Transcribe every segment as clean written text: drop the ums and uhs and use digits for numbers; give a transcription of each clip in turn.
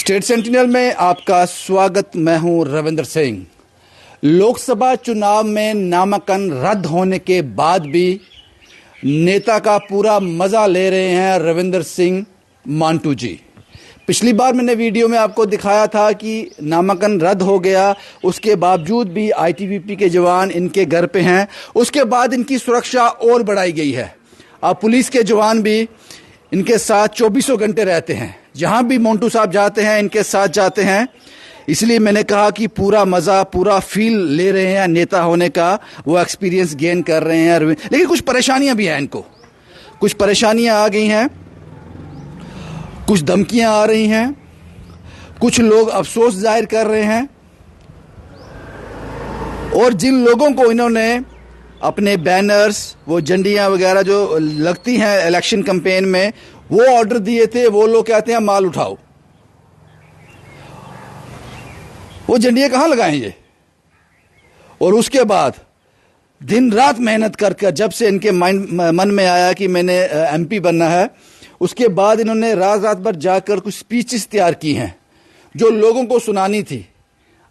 State sentinel में आपका स्वागत। मैं हूं रविंद्र सिंह। लोकसभा चुनाव में नामांकन रद्द होने के बाद भी नेता का पूरा मजा ले रहे हैं रविंद्र सिंह मांटू जी। पिछली बार मैंने वीडियो में आपको दिखाया था कि नामांकन रद्द हो गया, उसके बावजूद भी आईटीबीपी के जवान इनके घर पे हैं। उसके बाद इनकी सुरक्षा और बढ़ाई गई है। अब पुलिस के जवान भी इनके साथ 24 घंटे रहते हैं। जहां भी मोंटू साहब जाते हैं इनके साथ जाते हैं। इसलिए मैंने कहा कि पूरा मजा, पूरा फील ले रहे हैं नेता होने का, वो एक्सपीरियंस गेन कर रहे हैं। लेकिन कुछ परेशानियां भी हैं इनको, कुछ परेशानियां आ गई हैं, कुछ धमकियां आ रही हैं, कुछ लोग अफसोस जाहिर कर रहे हैं। और जिन लोगों को इन्होंने अपने बैनर्स, वो झंडियां वगैरह जो लगती हैं इलेक्शन कैंपेन में, वो ऑर्डर दिए थे, वो लोग कहते हैं माल उठाओ। वो झंडियां कहां लगाएंगे? और उसके बाद दिन रात मेहनत कर जब से इनके मन में आया कि मैंने एमपी बनना है, उसके बाद इन्होंने रात भर जाकर कुछ स्पीचेस तैयार की हैं जो लोगों को सुनानी थी।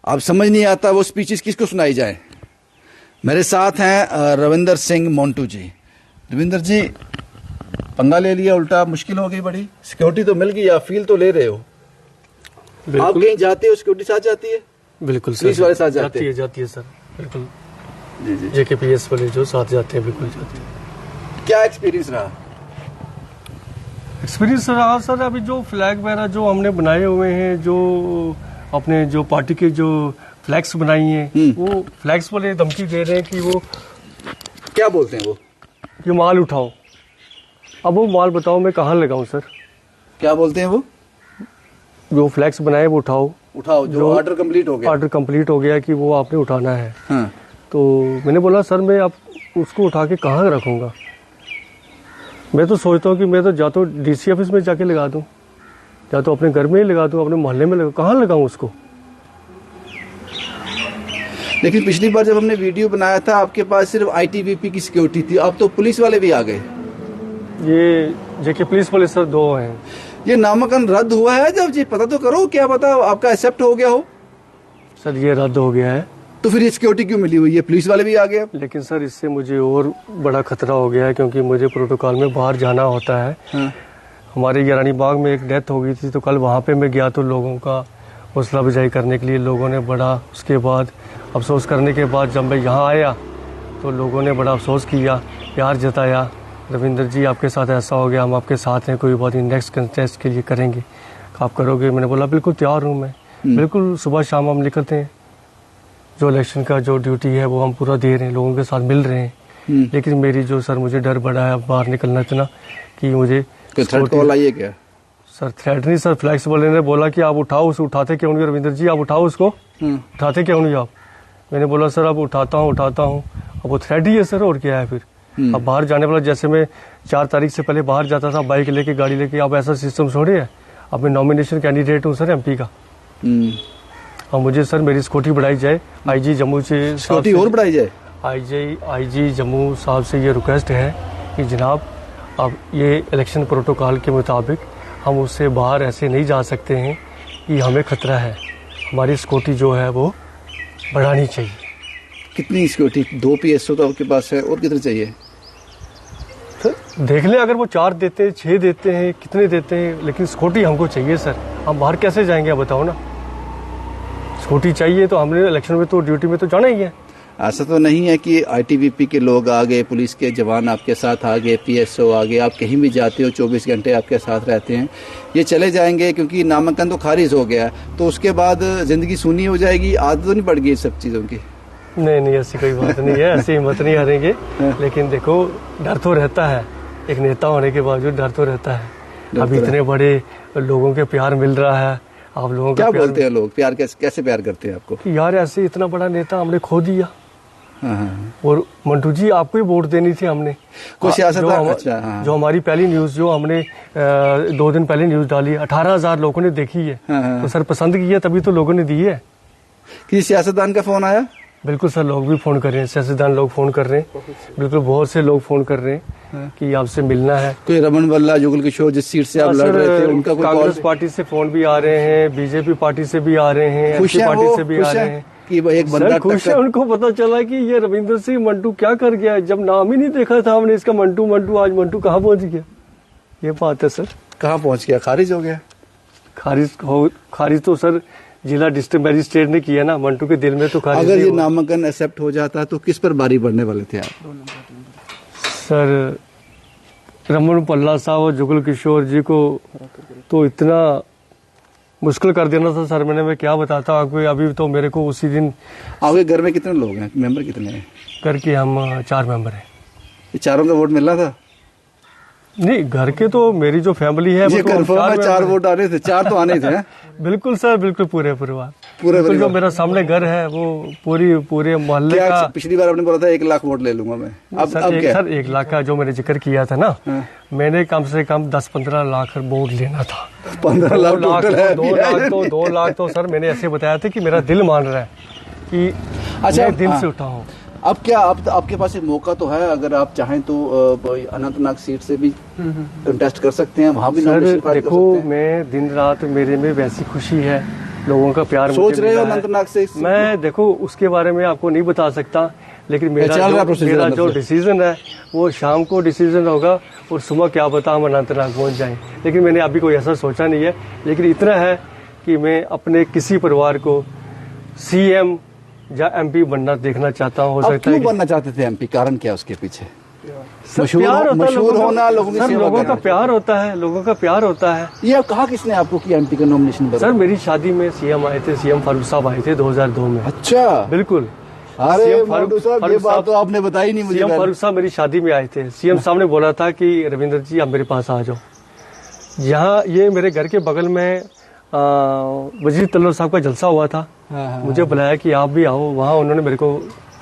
अब समझ नहीं आता वो स्पीचेस किसको सुनाई जाए। मेरे साथ हैं रविंद्र सिंह मांटू जी। रविंद्र जी, पंगा ले लिया, उल्टा मुश्किल हो गई बड़ी। सिक्योरिटी तो मिल गई, आप फील तो ले रहे हो। आप कहीं जाते हो सिक्योरिटी साथ जाती है? बिल्कुल पुलिस वाले साथ जाती है सर, बिल्कुल। जी जी। जेकेपीएस वाले जो साथ जाते हैं, बिल्कुल जाते हैं। क्या एक्सपीरियंस रहा? एक्सपीरियंस रहा सर, अभी जो फ्लैग वगैरह जो हमने बनाए हुए हैं, जो अपने जो पार्टी के जो फ्लैग्स बनाई हैं, वो फ्लैग्स वाले धमकी दे रहे हैं कि वो क्या बोलते हैं? वो कि माल उठाओ। अब वो माल बताओ मैं कहाँ लगाऊं सर? क्या बोलते हैं वो? जो फ्लैग्स बनाए वो उठाओ। जो ऑर्डर कंप्लीट हो गया। ऑर्डर कंप्लीट हो गया कि वो आपने उठाना है। हाँ। तो मैंने बोला सर मैं आप उसको उठा के कहाँ रखूँगा? मैं तो सोचता हूँ कि मैं तो या तो डीसी ऑफिस में जाके लगा दूँ, या तो अपने घर में ही लगा दूँ, अपने मोहल्ले में लगा, कहाँ लगाऊँ उसको? लेकिन पिछली बार जब हमने वीडियो बनाया था आपके पास सिर्फ आईटीबीपी की सिक्योरिटी थी, अब तो पुलिस वाले भी आ गए। ये जेके पुलिस वाले सर 2 हैं। ये नामांकन रद्द हुआ है जब जी, पता तो करो, क्या पता आपका एक्सेप्ट हो गया हो। सर ये रद्द हो गया है, तो फिर ये सिक्योरिटी क्यों मिली हुई है? पुलिस वाले भी आ गए। लेकिन सर इससे मुझे और बड़ा खतरा हो गया है, क्योंकि मुझे प्रोटोकॉल में बाहर जाना होता है। हाँ। हमारे यारानी बाग में एक डेथ हो गई थी, तो कल वहाँ पे मैं गया, तो लोगों का हौसला अफजाई करने के लिए लोगों ने बड़ा, उसके बाद अफसोस करने के बाद जब मैं यहाँ आया तो लोगों ने बड़ा अफसोस किया, प्यार जताया। रविंद्र जी आपके साथ ऐसा हो गया, हम आपके साथ हैं, कोई बात नहीं, नेक्स्ट कंटेस्ट के लिए करेंगे, आप करोगे? मैंने बोला बिल्कुल तैयार हूँ मैं, बिल्कुल सुबह शाम हम निकलते हैं, जो इलेक्शन का जो ड्यूटी है वो हम पूरा दे रहे हैं, लोगों के साथ मिल रहे हैं। लेकिन मेरी जो सर मुझे डर बड़ा है बाहर निकलना इतना कि मुझे थ्रेट कॉल आई है क्या? सर थ्रेट नहीं सर, फ्लैक्स वाले ने बोला कि आप उठाओ, उसे उठाते क्यों नहीं? रविंद्र जी आप उठाओ उसको, उठाते क्यों नहीं आप? मैंने बोला सर अब उठाता हूँ। अब वो थ्रेट ही है सर, और क्या है फिर? अब बाहर जाने वाला, जैसे मैं 4 तारीख से पहले बाहर जाता था बाइक लेके, गाड़ी लेके, अब ऐसा सिस्टम छोड़े है। अब मैं नॉमिनेशन कैंडिडेट हूँ सर एमपी का। और मुझे सर मेरी सिक्योरिटी बढ़ाई जाए, आईजी जम्मू से सिक्योरिटी और बढ़ाई जाए। आईजी जम्मू साहब से ये रिक्वेस्ट है कि जनाब अब ये इलेक्शन प्रोटोकॉल के मुताबिक हम उससे बाहर ऐसे नहीं जा सकते हैं कि हमें खतरा है, हमारी सिक्योरिटी जो है वो बढ़ानी चाहिए। कितनी सिक्योरिटी? 2 PSO तो आपके पास है, और कितने चाहिए? देख लें, अगर वो 4 देते हैं, 6 देते हैं, कितने देते हैं, लेकिन सिक्योरिटी हमको चाहिए सर। हम बाहर कैसे जाएंगे आप बताओ ना? सिक्योरिटी चाहिए तो हमने इलेक्शन में तो ड्यूटी में तो जाना ही है। ऐसा तो नहीं है कि आईटीबीपी के लोग आ गए, पुलिस के जवान आपके साथ आ गए, PSO आ गए, आप कहीं भी जाते हो 24 घंटे आपके साथ रहते हैं, ये चले जाएंगे क्योंकि नामांकन तो खारिज हो गया, तो उसके बाद जिंदगी सूनी हो जाएगी? आदत तो नहीं पड़ गई सब चीज़ों की? नहीं ऐसी कोई बात नहीं है, ऐसी हिम्मत नहीं हारेंगे। लेकिन देखो डर तो रहता है, एक नेता होने के बावजूद डर तो रहता है। अब इतने बड़े लोगों के प्यार मिल रहा है, आप लोगों का क्या बोलते हैं लोग? प्यार कैसे प्यार करते हैं आपको? कि यार ऐसे इतना बड़ा नेता हमने खो दिया। हाँ। और मंटू जी आपको ही वोट देनी थी हमने। कोई सियासत जो हमारी पहली न्यूज़ जो हमने 2 दिन पहले न्यूज़ डाली, 18,000 लोगों ने देखी है। तो सर पसंद की है, तभी तो लोगों ने दी है। किसी सियासतदान का फोन आया? बिल्कुल सर, लोग भी फ़ोन कर रहे हैं, सियासतदान लोग फ़ोन कर रहे हैं, बिल्कुल बहुत से लोग फ़ोन कर रहे हैं कि आपसे मिलना है। कोई रमन वल्ला, जुगल किशोर, जिस सीट से आप लड़ रहे थे, उनका कोई कांग्रेस पार्टी से फ़ोन भी आ रहे हैं, बीजेपी पार्टी से भी आ रहे हैं, खुश एनसी है पार्टी वो, से भी खुश आ रहे है हैं कि एक बंदा सर, खुश है। उनको पता चला कि ये रविंद्र सिंह मंटू क्या कर गया, जब नाम ही नहीं देखा था हमने इसका मंटू मंटू, आज मंटू कहाँ पहुंच गया। ये बात है सर। कहाँ पहुंच गया, खारिज हो गया? खारिज तो सर जिला डिस्ट्रिक्ट मजिस्ट्रेट ने किया ना, मंटू के दिल में तो खारिज। अगर ये नामांकन एक्सेप्ट हो जाता तो किस पर बारी बढ़ने वाले थे आप? सर रमन पल्ला साहब और जुगल किशोर जी को तो इतना मुश्किल कर देना था सर, मैं क्या बताता हूँ आपको। अभी तो मेरे को उसी दिन। आपके घर में कितने लोग हैं, मेंबर कितने हैं? घर के हम 4 मेंबर हैं। ये चारों का वोट मिलना था? नहीं, घर के तो मेरी जो फैमिली है ये कंफर्म है 4 वोट आने थे, 4 तो आने थे। बिल्कुल सर, बिल्कुल पूरे परिवार, पूरे बिल्कुल जो मेरा सामने घर है वो पूरे मोहल्ले का। पिछली बार आपने बोला था 1 लाख वोट ले लूंगा मैं, अब क्या? सर 1 लाख का जो मैंने जिक्र किया था ना, मैंने कम से कम 10-15 लाख वोट लेना था। 15 लाख टोटल है। 2 लाख तो सर मैंने ऐसे बताया था कि मेरा दिल मान रहा है कि अच्छा दिल से उठा हूँ। अब क्या, अब आपके पास एक मौका तो है, अगर आप चाहें तो अनंतनाग सीट से भी कंटेस्ट कर सकते हैं, वहाँ भी सर देखो, मैं दिन रात मेरे में वैसी खुशी है, लोगों का प्यार सोच रहे हो अनंतनाग से? मैं देखो उसके बारे में आपको नहीं बता सकता, लेकिन मेरा जो डिसीजन है वो शाम को डिसीजन होगा और सुबह क्या पता हम अनंतनाग पहुँच जाएं। लेकिन मैंने अभी कोई ऐसा सोचा नहीं है, लेकिन इतना है कि मैं अपने किसी परिवार को CM या MP बनना देखना चाहता हूँ। हो सकता है। क्यों बनना चाहते थे MP, कारण क्या उसके पीछे? मशहूर होना, लोगों का प्यार होता है, लोगों का प्यार होता है। ये कहा किसने आपको कि MP का नॉमिनेशन बना? सर मेरी शादी में CM आए थे, CM फारूक साहब आए थे 2002 में। अच्छा, बिल्कुल। अरे फारूक साहब, ये बात तो आपने बताई नहीं मुझे। CM फारूक साहब मेरी शादी में आए थे। CM साहब ने बोला था कि रविंद्र जी आप मेरे पास आ जाओ। यहाँ ये मेरे घर के बगल में वजीर तल्लर साहब का जलसा हुआ था। मुझे बुलाया कि आप भी आओ, वहाँ उन्होंने मेरे को।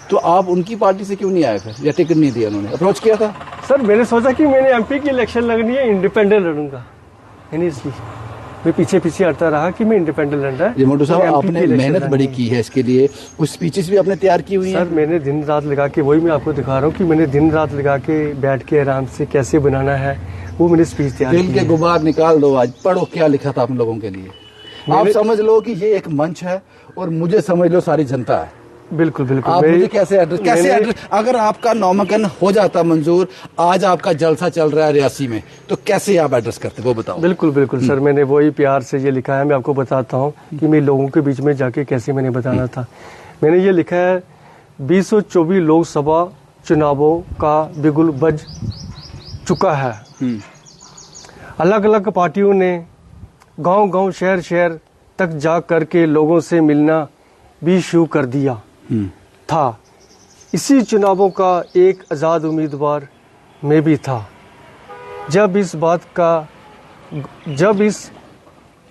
तो आप उनकी पार्टी से क्यों नहीं आए फिर, या टिकट नहीं दिया? उन्होंने अप्रोच किया था? सर मैंने सोचा कि मैंने MP की इलेक्शन लगनी है, इंडिपेंडेंट लड़ूंगा, इसलिए मैं पीछे हटता रहा कि मैं इंडिपेंडेंट लड़ रहा है। मोटू साहब, आपने मेहनत बड़ी की है इसके लिए, कुछ स्पीचेस भी आपने तैयार की हुई है? सर मैंने दिन रात लगा के, वही मैं आपको दिखा रहा हूँ कि मैंने दिन रात लगा के बैठ के आराम से कैसे बनाना है, वो मैंने स्पीच तैयार की। दिल के गुबार निकाल दो, आज पढ़ो क्या लिखा था आप लोगों के लिए। आप समझ लो कि ये एक मंच है और मुझे समझ लो सारी जनता है। बिल्कुल बिल्कुल। आप मुझे कैसे एड्रेस, अगर आपका नामांकन हो जाता मंजूर, आज आपका जलसा चल रहा है रियासी में, तो कैसे आप एड्रेस करते वो बताओ? बिल्कुल बिल्कुल सर, मैंने वही प्यार से ये लिखा है। मैं आपको बताता हूँ कि मैं लोगों के बीच में जाके कैसे मैंने बताना था। मैंने ये लिखा है, 2024 लोकसभा चुनावों का बिगुल बज चुका है। अलग अलग पार्टियों ने गांव-गांव, शहर-शहर तक जा करके लोगों से मिलना भी शुरू कर दिया था। इसी चुनावों का एक आज़ाद उम्मीदवार मैं भी था। जब इस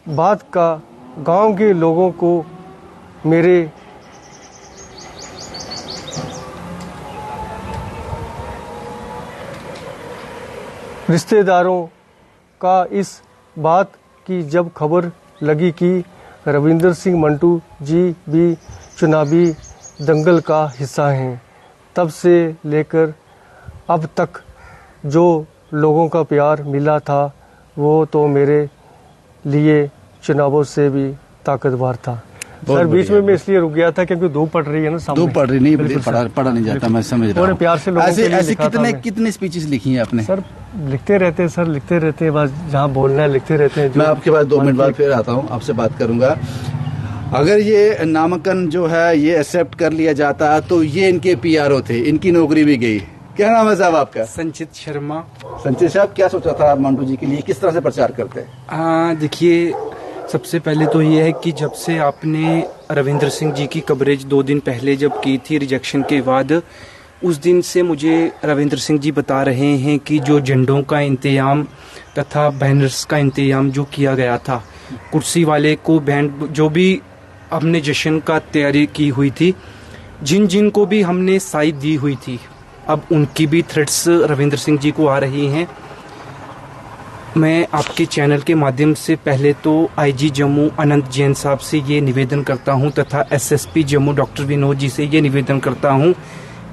बात का गांव के लोगों को मेरे रिश्तेदारों का इस बात की जब खबर लगी कि रविंद्र सिंह मंटू जी भी चुनावी दंगल का हिस्सा हैं, तब से लेकर अब तक जो लोगों का प्यार मिला था वो तो मेरे लिए चुनावों से भी ताकतवर था। सर बीच में मैं इसलिए रुक गया था क्योंकि धूप पड़ रही है ना सामने। धूप पड़ रही नहीं, पढ़ा नहीं जाता, मैं समझ रहा हूँ। प्यार से लोगों के लिए ऐसे कितने स्पीचेस लिखी हैं आपने? सर लिखते रहते हैं सर, लिखते रहते हैं, बस जहाँ बोलना है लिखते रहते हैं। मैं आपके पास 2 मिनट बाद फिर आता हूँ, आपसे बात करूंगा। अगर ये नामांकन जो है ये एक्सेप्ट कर लिया जाता तो ये इनके PRO थे, इनकी नौकरी भी गई। क्या नाम है साहब आपका? संचित शर्मा। संचित साहब, क्या सोचा था मंटू जी के लिए, किस तरह से प्रचार करते हैं? देखिए, सबसे पहले तो ये है कि जब से आपने रविंद्र सिंह जी की कवरेज 2 दिन पहले जब की थी रिजेक्शन के बाद, उस दिन से मुझे रविंद्र सिंह जी बता रहे हैं कि जो झंडों का इंतजाम तथा बैनर्स का इंतजाम जो किया गया था, कुर्सी वाले को बैंड, जो भी हमने जश्न का तैयारी की हुई थी, जिन को भी हमने साइड दी हुई थी, अब उनकी भी थ्रेट्स रविंद्र सिंह जी को आ रही हैं। मैं आपके चैनल के माध्यम से पहले तो आईजी जम्मू अनंत जैन साहब से ये निवेदन करता हूं तथा एसएसपी जम्मू डॉक्टर विनोद जी से ये निवेदन करता हूं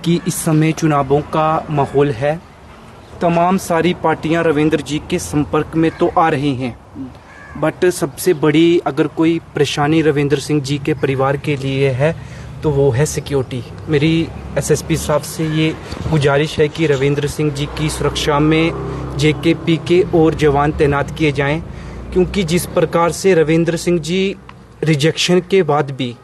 कि इस समय चुनावों का माहौल है। तमाम सारी पार्टियां रविंद्र जी के संपर्क में तो आ रही हैं, बट सबसे बड़ी अगर कोई परेशानी रविंद्र सिंह जी के परिवार के लिए है तो वो है सिक्योरिटी। मेरी एसएसपी साहब से ये गुजारिश है कि रविंद्र सिंह जी की सुरक्षा में जेकेपीके और जवान तैनात किए जाएं, क्योंकि जिस प्रकार से रविंद्र सिंह जी रिजेक्शन के बाद भी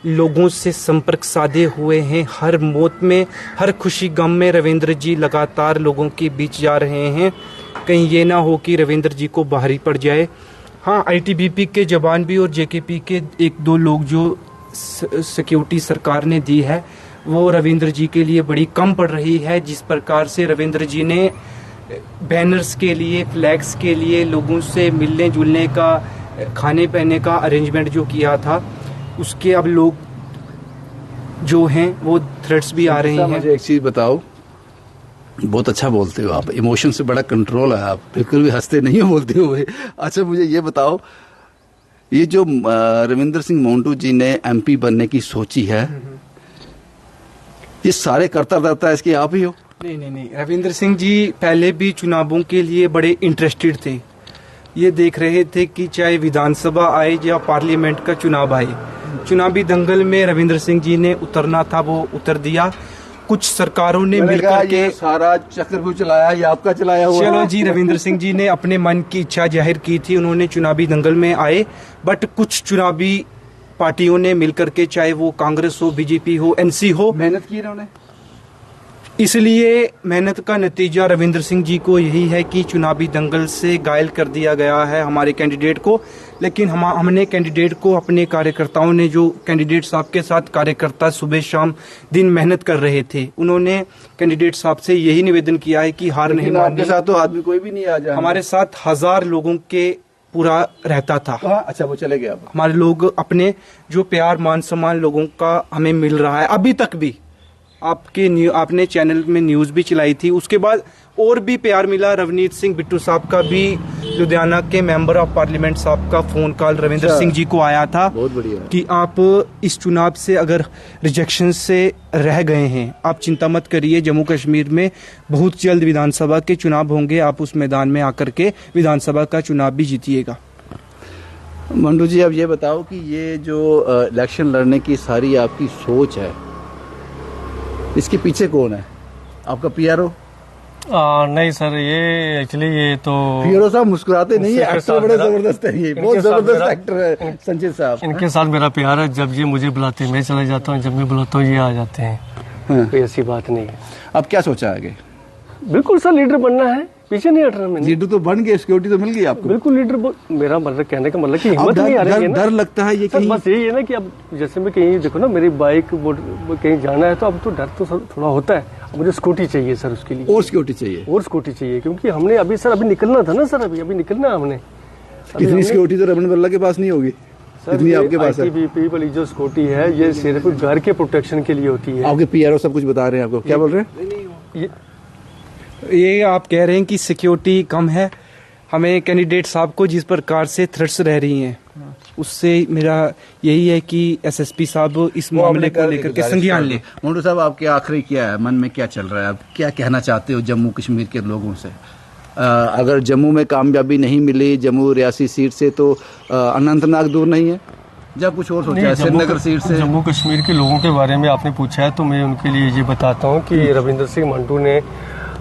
लोगों से संपर्क साधे हुए हैं, हर मौत में, हर खुशी गम में रविंद्र जी लगातार लोगों के बीच जा रहे हैं। कहीं ये ना हो कि रविंद्र जी को बाहरी पड़ जाए। हाँ, आईटीबीपी के जवान भी और जेकेपी के एक दो लोग जो सिक्योरिटी सरकार ने दी है वो रविंद्र जी के लिए बड़ी कम पड़ रही है। जिस प्रकार से रविंद्र जी ने बैनर्स के लिए, फ्लैग्स के लिए लोगों से मिलने जुलने का, खाने पीने का अरेंजमेंट जो किया था, उसके अब लोग जो हैं वो थ्रेट्स भी आ रहे हैं। मुझे एक चीज बताओ, बहुत अच्छा बोलते हो आप, इमोशन से बड़ा कंट्रोल है, आप बिल्कुल भी हंसते नहीं हो बोलते हुए। अच्छा मुझे ये बताओ, ये जो रविंद्र सिंह मोंटू जी ने एमपी बनने की सोची है, ये सारे करता रहता है इसके आप ही हो? नहीं, रविंद्र सिंह जी पहले भी चुनावों के लिए बड़े इंटरेस्टेड थे। ये देख रहे थे कि चाहे विधानसभा आए या पार्लियामेंट का चुनाव आए, चुनावी दंगल में रविंद्र सिंह जी ने उतरना था, वो उतर दिया। कुछ सरकारों ने मिलकर के सारा चक्रव्यूह चलाया, ये आपका चलाया हुआ? चलो जी, रविंद्र सिंह जी ने अपने मन की इच्छा जाहिर की थी, उन्होंने चुनावी दंगल में आए, बट कुछ चुनावी पार्टियों ने मिलकर के, चाहे वो कांग्रेस हो, बीजेपी हो, एनसी हो, मेहनत की इन्होंने। इसलिए मेहनत का नतीजा रविंद्र सिंह जी को यही है कि चुनावी दंगल से घायल कर दिया गया है हमारे कैंडिडेट को। लेकिन हमने कैंडिडेट को, अपने कार्यकर्ताओं ने, जो कैंडिडेट साहब के साथ कार्यकर्ता सुबह शाम दिन मेहनत कर रहे थे, उन्होंने कैंडिडेट साहब से यही निवेदन किया है कि हार नहीं माननी। आपके साथ तो आदमी कोई भी नहीं आ जाए। हमारे साथ 1000 लोगों के पूरा रहता था। अच्छा, वो चले गए अब। हमारे लोग अपने जो प्यार मान सम्मान लोगों का हमें मिल रहा है अभी तक भी। आपने चैनल में न्यूज भी चलाई थी, उसके बाद और भी प्यार मिला। रवनीत सिंह बिट्टू साहब का भी, लुधियाना के मेंबर ऑफ पार्लियामेंट साहब का फोन कॉल रविंद्र सिंह जी को आया था। बहुत बढ़िया कि आप इस चुनाव से अगर रिजेक्शन से रह गए हैं, आप चिंता मत करिए, जम्मू कश्मीर में बहुत जल्द विधानसभा के चुनाव होंगे, आप उस मैदान में आकर के विधानसभा का चुनाव भी जीतिएगा। मंटू जी, अब ये बताओ कि ये जो इलेक्शन लड़ने की सारी आपकी सोच है, इसके पीछे कौन है? आपका पीआरओ? नहीं सर, ये एक्चुअली ये तो पीआरओ साहब मुस्कुराते नहीं है, एक्टर बड़े जबरदस्त है, ये बहुत जबरदस्त एक्टर है संजय साहब। इनके साथ मेरा प्यार है, जब ये मुझे बुलाते हैं मैं चला जाता हूँ, जब मैं बुलाता हूँ ये आ जाते हैं। कोई ऐसी बात नहीं है। अब क्या सोचा आगे? बिल्कुल सर, लीडर बनना है, पीछे नहीं हट रहा मैंने। लीडर तो बन गए, सिक्योरिटी तो मिल गई आपको। बिल्कुल लीडर, मेरा मतलब कहने का मतलब कि हिम्मत नहीं आ रही है ना। डर लगता है ये कहीं? बस यही है ना कि अब जैसे मैं कहीं देखो ना, मेरी बाइक कहीं जाना है तो अब तो डर तो थोड़ा होता है। अब मुझे स्कूटी चाहिए सर, उसके लिए और सिक्योरिटी चाहिए, क्योंकि हमने अभी निकलना था ना सर, अभी निकलना हमने। इतनी सिक्योरिटी तो रमन बिरला के पास नहीं होगी जितनी आपके पास है। आईटीबीपी वाली जो सिक्योरिटी है, ये सिर्फ घर के प्रोटेक्शन के लिए होती है। आपके पीआरओ सब कुछ बता रहे हैं आपको, क्या बोल रहे हैं? ये आप कह रहे हैं कि सिक्योरिटी कम है। हमें कैंडिडेट साहब को जिस प्रकार से थ्रेट्स रह रही हैं, उससे मेरा यही है कि एसएसपी साहब इस मामले को लेकर के संज्ञान ले। मोंटू साहब, आपके आखिरी क्या है, मन में क्या चल रहा है? आप क्या कहना चाहते हो जम्मू कश्मीर के लोगों से? अगर जम्मू में कामयाबी नहीं मिली, जम्मू रियासी सीट से, तो अनंतनाग दूर नहीं है? जब कुछ और सोचा है श्रीनगर सीट से? जम्मू कश्मीर के लोगों के बारे में आपने पूछा है तो मैं उनके लिए ये बताता हूँ कि रविंद्र सिंह मंटू ने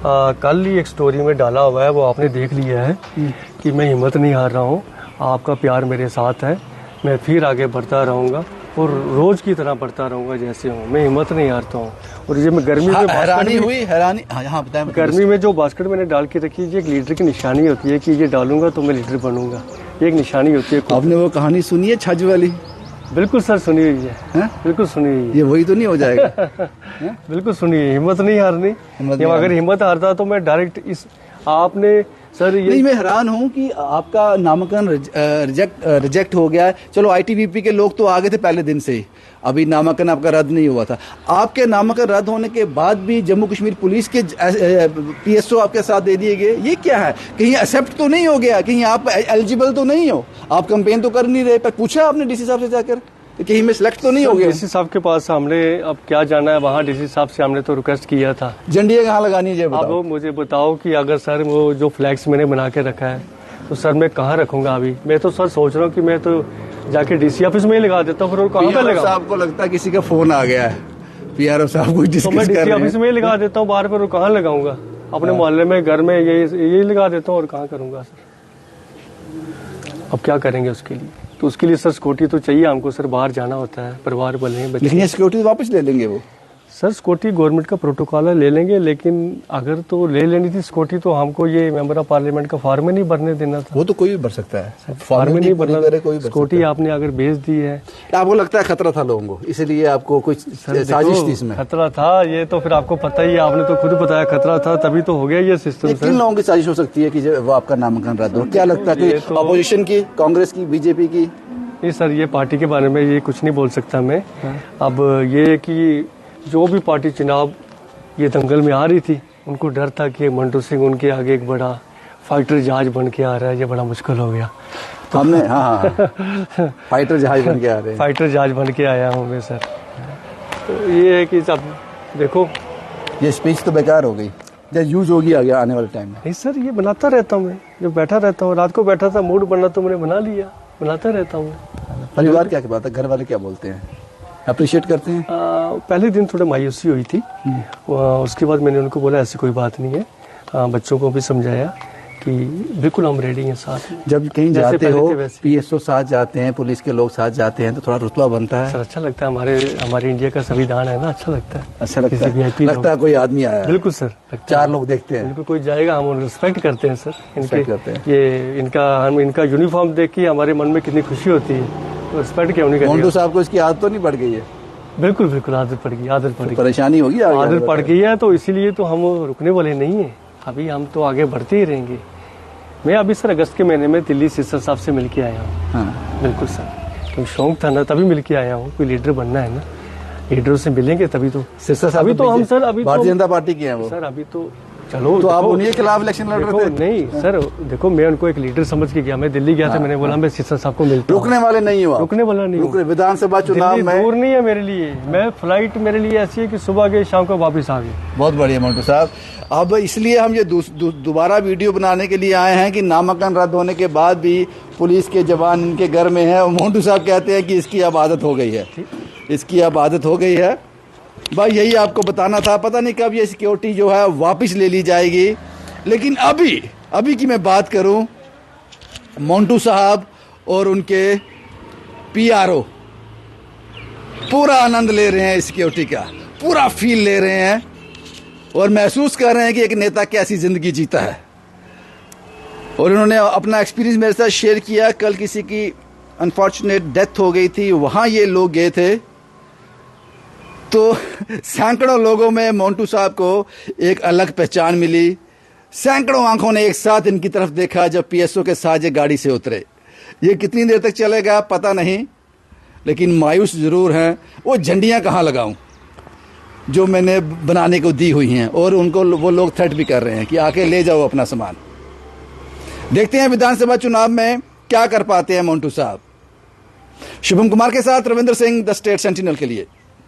कल ही एक स्टोरी में डाला हुआ है, वो आपने देख लिया है कि मैं हिम्मत नहीं हार रहा हूँ, आपका प्यार मेरे साथ है, मैं फिर आगे बढ़ता रहूँगा और रोज की तरह बढ़ता रहूँगा जैसे हूँ, मैं हिम्मत नहीं हारता हूँ। और ये मैं गर्मी में हैरानी हाँ बताएं। गर्मी में जो बास्केट मैंने डाल के रखी है, ये एक लीडर की निशानी होती है कि ये डालूंगा तो मैं लीडर बनूंगा, ये एक निशानी होती है। आपने वो कहानी सुनी है छज वाली? बिल्कुल सर, सुनी हुई है, बिल्कुल सुनी हुई है। ये वही तो नहीं हो जाएगा? बिल्कुल सुनी है, हिम्मत नहीं हारनी। अगर हिम्मत हारता तो मैं डायरेक्ट आपने सर ये नहीं, मैं हैरान हूं कि आपका नामांकन रिजेक्ट हो गया है। चलो आईटीबीपी के लोग तो आ गए थे पहले दिन से ही, अभी नामांकन आपका रद्द नहीं हुआ था। आपके नामांकन रद्द होने के बाद भी जम्मू कश्मीर पुलिस के पीएसओ आपके साथ दे दिए गए, ये क्या है? कहीं एक्सेप्ट तो नहीं हो गया? कहीं आप एलिजिबल तो नहीं हो? आप कंपेन तो कर नहीं रहे, पर पूछा आपने डीसी साहब से जाकर कहीं में सिलेक्ट तो नहीं हो गया? डीसी साहब के पास हमने अब क्या जाना है, वहाँ डीसी साहब से हमने तो रिक्वेस्ट किया था। झंडियाँ कहाँ लगानी है अब वो मुझे बताओ कि अगर सर वो जो फ्लैग्स मैंने बना के रखा है तो सर मैं कहाँ रखूंगा? अभी मैं तो सर सोच रहा हूँ कि मैं तो जाके डीसी ऑफिस में ही लगा देता हूँ, फिर वो कहाँ पे लगा? आपको लगता है किसी का फोन आ गया है, पीआरओ साहब को तो मैं डीसी ऑफिस में ही लगा देता हूँ, बाहर पर कहाँ लगाऊंगा? अपने मोहल्ले में, घर में यही लगा देता हूँ और कहाँ करूंगा सर? अब क्या करेंगे उसके लिए? तो उसके लिए सर सिक्योरिटी तो चाहिए हमको सर, बाहर जाना होता है, परिवार वाले हैं, लेकिन ये सिक्योरिटी वापस ले लेंगे वो? सर सिक्योरिटी गवर्नमेंट का प्रोटोकॉल है, ले लेंगे, लेकिन अगर तो ले लेनी थी सिक्योरिटी तो हमको ये मेंबर ऑफ पार्लियामेंट का फॉर्म में नहीं भरने देना था। वो तो कोई भी भर सकता है, फॉर्म में नहीं भरना, कोई सिक्योरिटी आपने अगर भेज दी है। आपको लगता है खतरा था लोगों को, इसलिए आपको कुछ साजिश थी इसमें? खतरा था ये तो फिर आपको पता ही है, आपने तो खुद बताया खतरा था, तभी तो हो गया ये सिस्टम। किन लोगों की साजिश हो सकती है कि वो आपका नामांकन रद्द हो? क्या लगता है कि अपोजिशन की, कांग्रेस की, बीजेपी की? नहीं सर, ये पार्टी के बारे में ये कुछ नहीं बोल सकता मैं। अब ये कि जो भी पार्टी चुनाव ये दंगल में आ रही थी, उनको डर था कि मंटू सिंह उनके आगे एक बड़ा फाइटर जहाज बन के आ रहा है, ये बड़ा मुश्किल हो गया। तो हमने फाइटर जहाज बन के आ रहे हैं। फाइटर जहाज बन के आया हूँ मैं सर। तो ये है कि सब देखो, ये स्पीच तो बेकार हो गई, जब यूज होगी आगे आने वाले टाइम में। नहीं सर, ये बनाता रहता हूँ मैं, जब बैठा रहता हूँ, रात को बैठा था, मूड बनना तो मैंने बना लिया, बनाता रहता हूँ। परिवार क्या बात है, घर वाले क्या बोलते हैं, अप्रिशिएट करते हैं? पहले दिन थोड़ा मायूसी हुई थी, उसके बाद मैंने उनको बोला ऐसी कोई बात नहीं है, बच्चों को भी समझाया कि बिल्कुल हम रेडी हैं साथ में। जब कहीं जाते हो, पीएसओ साथ जाते हैं, पुलिस के लोग साथ जाते हैं, तो थोड़ा रुतबा बनता है। सर अच्छा लगता है, हमारे इंडिया का संविधान है ना, अच्छा लगता है। अच्छा लगता है कोई आदमी आया? बिल्कुल सर, 4 लोग देखते हैं, बिल्कुल कोई जाएगा, हम रिस्पेक्ट करते हैं सर, करते हैं। ये इनका यूनिफॉर्म देख के हमारे मन में कितनी खुशी होती है, तो रिस्पेक्ट क्यों नहीं करेंगे? मंटू साहब को इसकी आदत तो नहीं पड़ गई है? बिल्कुल बिल्कुल आदत पड़ गई, परेशानी होगी, आदत पड़ गई है, तो इसीलिए तो हम रुकने वाले नहीं है, अभी हम तो आगे बढ़ते ही रहेंगे। मैं अभी सर अगस्त के महीने में दिल्ली सिस्टर साहब से मिल के आया हूँ। हाँ। बिल्कुल सर, क्योंकि शौक था ना, तभी मिल के आया हूँ, कोई लीडर बनना है ना, लीडरों से मिलेंगे तभी तो। सिस्टर साहब अभी तो हम सर, अभी भारतीय जनता पार्टी के हैं वो सर, अभी तो चलो तो आप उन्हीं के खिलाफ इलेक्शन लड़ रहे थे? नहीं सर, देखो मैं उनको एक लीडर समझ के गया, मैं दिल्ली गया था, मैंने बोला मैं सिस्टर साहब को मिलता हूं। रुकने वाले नहीं हो? रुकने वाला नहीं हूँ। विधानसभा चुनाव में दूर नहीं है मेरे लिए, मैं फ्लाइट मेरे लिए ऐसी है कि सुबह गए शाम को वापस आ गए। बहुत बढ़िया मंटू साहब। अब इसलिए हम ये दोबारा वीडियो बनाने के लिए आए हैं कि नामांकन रद्द होने के बाद भी पुलिस के जवान इनके घर में है, और मंटू साहब कहते हैं कि इसकी अब आदत हो गई है, इसकी अब आदत हो गई है। भाई यही आपको बताना था, पता नहीं कब ये सिक्योरिटी जो है वापस ले ली जाएगी। लेकिन अभी की मैं बात करूं, मंटू साहब और उनके पीआरओ पूरा आनंद ले रहे हैं सिक्योरिटी का, पूरा फील ले रहे हैं और महसूस कर रहे हैं कि एक नेता कैसी जिंदगी जीता है। और उन्होंने अपना एक्सपीरियंस मेरे साथ शेयर किया। कल किसी की अनफॉर्चुनेट डेथ हो गई थी, वहां ये लोग गए थे, तो सैकड़ों लोगों में मंटू साहब को एक अलग पहचान मिली। सैकड़ों आंखों ने एक साथ इनकी तरफ देखा जब पीएसओ के साथ ये गाड़ी से उतरे। ये कितनी देर तक चलेगा पता नहीं, लेकिन मायूस जरूर हैं। वो झंडियां कहाँ लगाऊं जो मैंने बनाने को दी हुई हैं, और उनको वो लोग थ्रेट भी कर रहे हैं कि आके ले जाओ अपना सामान। देखते हैं विधानसभा चुनाव में क्या कर पाते हैं मंटू साहब। शुभम कुमार के साथ Ravindra Singh, the state sentinel के लिए।